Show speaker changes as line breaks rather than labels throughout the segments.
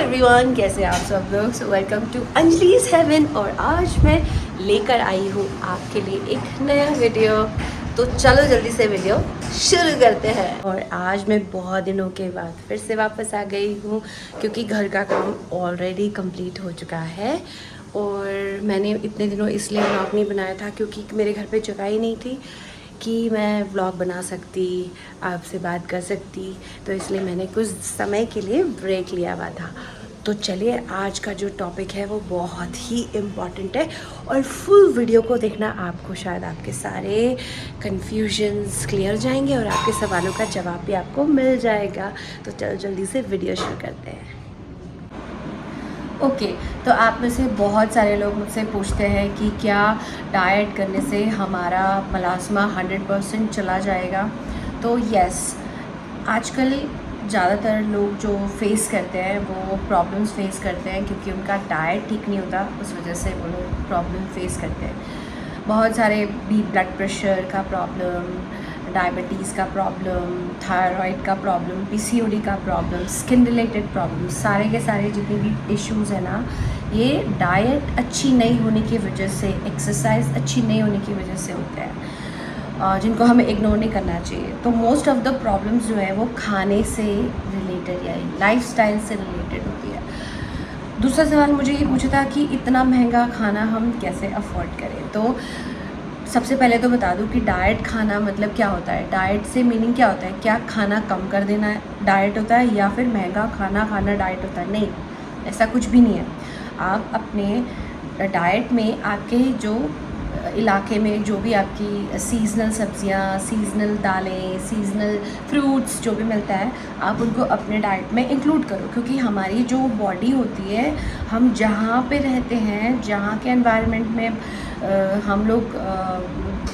Everyone, कैसे आप सब लोग। सो वेलकम टू अंजलि's हेवन। और आज मैं लेकर आई हूँ आपके लिए एक नया वीडियो। तो चलो जल्दी से वीडियो शुरू करते हैं। और आज मैं बहुत दिनों के बाद फिर से वापस आ गई हूँ क्योंकि घर का काम ऑलरेडी कंप्लीट हो चुका है। और मैंने इतने दिनों इसलिए व्लॉग नहीं बनाया था क्योंकि मेरे घर पे जगह ही नहीं थी कि मैं व्लॉग बना सकती, आपसे बात कर सकती। तो इसलिए मैंने कुछ समय के लिए ब्रेक लिया हुआ था। तो चलिए, आज का जो टॉपिक है वो बहुत ही इम्पॉर्टेंट है और फुल वीडियो को देखना, आपको शायद आपके सारे कन्फ्यूजन्स क्लियर जाएंगे और आपके सवालों का जवाब भी आपको मिल जाएगा। तो चलो जल्दी से वीडियो शुरू करते हैं। ओके, तो आप में से बहुत सारे लोग मुझसे पूछते हैं कि क्या डाइट करने से हमारा मलास्मा 100% चला जाएगा। तो यस, आजकल ज़्यादातर लोग जो फेस करते हैं वो प्रॉब्लम्स फेस करते हैं क्योंकि उनका डाइट ठीक नहीं होता, उस वजह से वो लोग प्रॉब्लम फेस करते हैं। बहुत सारे ब्लड प्रेशर का प्रॉब्लम, डायबिटीज़ का प्रॉब्लम, थायराइड का प्रॉब्लम, पीसीओडी का प्रॉब्लम, स्किन रिलेटेड प्रॉब्लम, सारे के सारे जितने भी इश्यूज़ हैं ना, ये डाइट अच्छी नहीं होने की वजह से, एक्सरसाइज अच्छी नहीं होने की वजह से होते हैं, जिनको हमें इग्नोर नहीं करना चाहिए। तो मोस्ट ऑफ द प्रॉब्लम्स जो है वो खाने से रिलेटेड या लाइफस्टाइल से रिलेटेड होती है। दूसरा सवाल मुझे ये पूछा था कि इतना महंगा खाना हम कैसे अफोर्ड करें। तो सबसे पहले तो बता दूं कि डाइट खाना मतलब क्या होता है। डाइट से मीनिंग क्या होता है, क्या खाना कम कर देना डाइट होता है या फिर महंगा खाना खाना डाइट होता है? नहीं, ऐसा कुछ भी नहीं है। आप अपने डाइट में आपके जो इलाके में जो भी आपकी सीज़नल सब्जियां, सीज़नल दालें, सीज़नल फ्रूट्स जो भी मिलता है, आप उनको अपने डाइट में इंक्लूड करो। क्योंकि हमारी जो बॉडी होती है, हम जहाँ पे रहते हैं, जहाँ के एनवायरनमेंट में हम लोग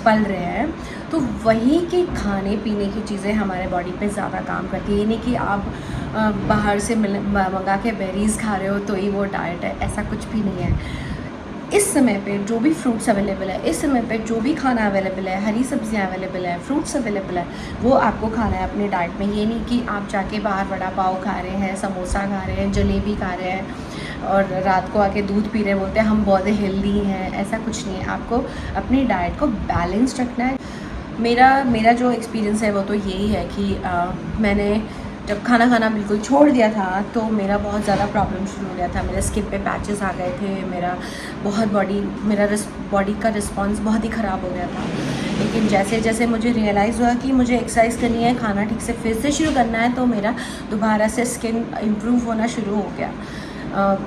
पल रहे हैं, तो वहीं के खाने पीने की चीज़ें हमारे बॉडी पे ज़्यादा काम करती है। ये नहीं कि आप बाहर से मंगा के बेरीज़ खा रहे हो तो ही वो डाइट है, ऐसा कुछ भी नहीं है। इस समय पे जो भी फ्रूट्स अवेलेबल है, इस समय पे जो भी खाना अवेलेबल है, हरी सब्जियां अवेलेबल है, फ्रूट्स अवेलेबल है, वो आपको खाना है अपने डाइट में। ये नहीं कि आप जाके बाहर वड़ा पाव खा रहे हैं, समोसा खा रहे हैं, जलेबी खा रहे हैं और रात को आके दूध पी रहे हैं, बोलते हैं हम बहुत हेल्दी हैं। ऐसा कुछ नहीं है। आपको अपनी डाइट को बैलेंस रखना है। मेरा जो एक्सपीरियंस है वो तो यही है कि मैंने जब खाना खाना बिल्कुल छोड़ दिया था तो मेरा बहुत ज़्यादा प्रॉब्लम शुरू हो गया था। मेरे स्किन पे पैचेस आ गए थे, मेरा बॉडी का रिस्पॉन्स बहुत ही ख़राब हो गया था। लेकिन जैसे जैसे मुझे रियलाइज़ हुआ कि मुझे एक्सरसाइज करनी है, खाना ठीक से फिर से शुरू करना है, तो मेरा दोबारा से स्किन इम्प्रूव होना शुरू हो गया।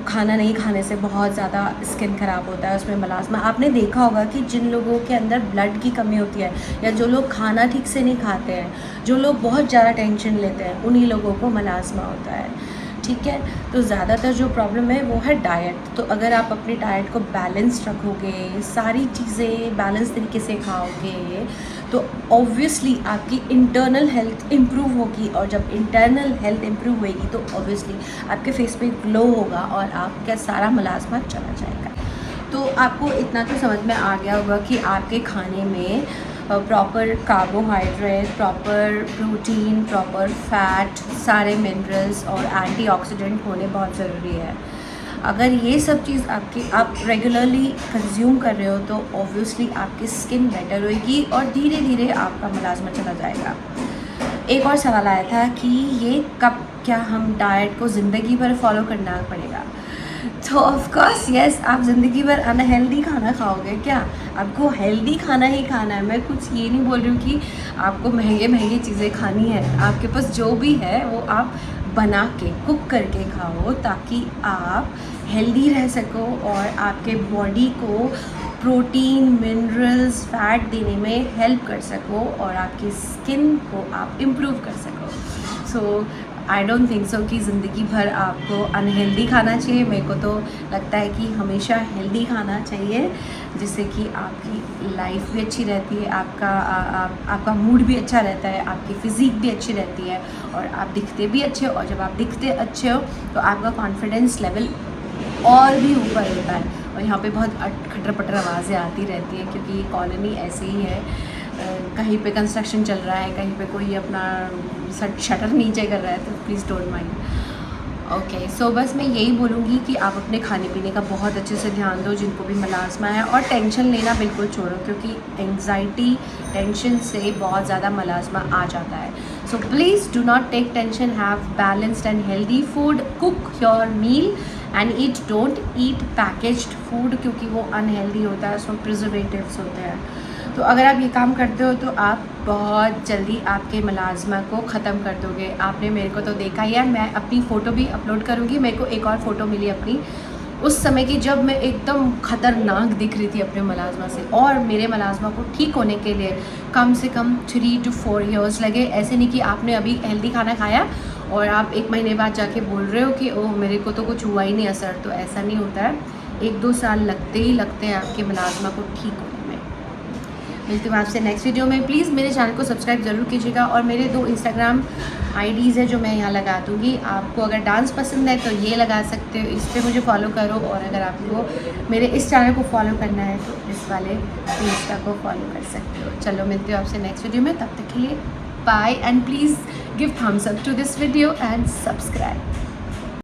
खाना नहीं खाने से बहुत ज़्यादा स्किन ख़राब होता है, उसमें मलास्मा। आपने देखा होगा कि जिन लोगों के अंदर ब्लड की कमी होती है या जो लोग खाना ठीक से नहीं खाते हैं, जो लोग बहुत ज़्यादा टेंशन लेते हैं, उन्हीं लोगों को मलास्मा होता है। ठीक है, तो ज़्यादातर जो प्रॉब्लम है वो है डाइट। तो अगर आप अपनी डाइट को बैलेंस रखोगे, सारी चीज़ें बैलेंस तरीके से खाओगे, तो ऑब्वियसली आपकी इंटरनल हेल्थ इम्प्रूव होगी। और जब इंटरनल हेल्थ इम्प्रूव होएगी तो ऑब्वियसली आपके फेस पे ग्लो होगा और आपका सारा मलास्मा चला जाएगा। तो आपको इतना तो समझ में आ गया होगा कि आपके खाने में proper carbohydrate, proper protein, proper fat, सारे मिनरल्स और एंटीऑक्सीडेंट होने बहुत ज़रूरी है। अगर ये सब चीज़ आप रेगुलरली कंज्यूम कर रहे हो तो ऑब्वियसली आपकी स्किन बेटर होएगी और धीरे धीरे आपका मलास्मा चला जाएगा। एक और सवाल आया था कि ये कब, क्या हम डाइट को ज़िंदगी भर फॉलो करना पड़ेगा? तो ऑफ कोर्स यस, आप ज़िंदगी भर अनहेल्दी खाना खाओगे क्या? आपको हेल्दी खाना ही खाना है। मैं कुछ ये नहीं बोल रही हूँ कि आपको महंगी चीज़ें खानी है। आपके पास जो भी है वो आप बना के, कुक करके खाओ ताकि आप हेल्दी रह सको और आपके बॉडी को प्रोटीन, मिनरल्स, फैट देने में हेल्प कर सको और आपकी स्किन को आप इम्प्रूव कर सको। सो आई डोंट थिंक सो कि ज़िंदगी भर आपको अनहेल्दी खाना चाहिए। मेरे को तो लगता है कि हमेशा हेल्दी खाना चाहिए, जिससे कि आपकी लाइफ भी अच्छी रहती है, आपका मूड भी अच्छा रहता है, आपकी फ़िज़ीक भी अच्छी रहती है और आप दिखते भी अच्छे हो। और जब आप दिखते अच्छे हो तो आपका कॉन्फिडेंस लेवल और भी ऊपर होता है। और यहाँ पे बहुत खटर पटर आवाज़ें आती रहती हैं क्योंकि ये कॉलोनी ऐसे ही है। कहीं पे कंस्ट्रक्शन चल रहा है, कहीं पे कोई अपना शटर नीचे कर रहा है, तो please don't mind. Okay so बस मैं यही बोलूँगी कि आप अपने खाने पीने का बहुत अच्छे से ध्यान दो, जिनको भी मलाज़मा है, और टेंशन लेना बिल्कुल छोड़ो, क्योंकि एंग्जाइटी टेंशन से बहुत ज़्यादा मलाज़मा आ जाता है. So please do not take tension, have balanced and healthy food, cook your meal and eat, don't eat packaged food, क्योंकि वो अनहेल्दी होता है, उसमें प्रिजर्वेटिव्स होते हैं. तो अगर आप ये काम करते हो तो आप बहुत जल्दी आपके मलाज़मा को ख़त्म कर दोगे. आपने मेरे को तो देखा ही है, मैं अपनी फ़ोटो भी अपलोड करूँगी. मेरे को एक और फ़ोटो मिली अपनी उस समय की, जब मैं एकदम ख़तरनाक दिख रही थी अपने मलाज़मा से, और मेरे मलाज़मा को ठीक होने के लिए कम से कम 3 to 4 ईयर्स लगे. ऐसे नहीं कि आपने अभी हेल्दी खाना खाया और आप 1 महीने बाद जाके बोल रहे हो कि ओह मेरे को तो कुछ हुआ ही नहीं असर. तो ऐसा नहीं होता है, 1-2 साल लगते ही लगते हैं आपके मलाज़मा को ठीक होने में. मिलती हूँ आपसे नेक्स्ट वीडियो में. प्लीज़ मेरे चैनल को सब्सक्राइब ज़रूर कीजिएगा, और मेरे 2 इंस्टाग्राम आईडीज़ है जो मैं यहाँ लगा दूँगी. आपको अगर डांस पसंद है तो ये लगा सकते हो, इस पर मुझे फॉलो करो, और अगर आपको मेरे इस चैनल को फॉलो करना है तो इस वाले इंस्टा को फॉलो कर सकते हो. चलो मिलती हूँ आपसे नेक्स्ट वीडियो में, तब तक के लिए bye, and please give thumbs up to this video and subscribe.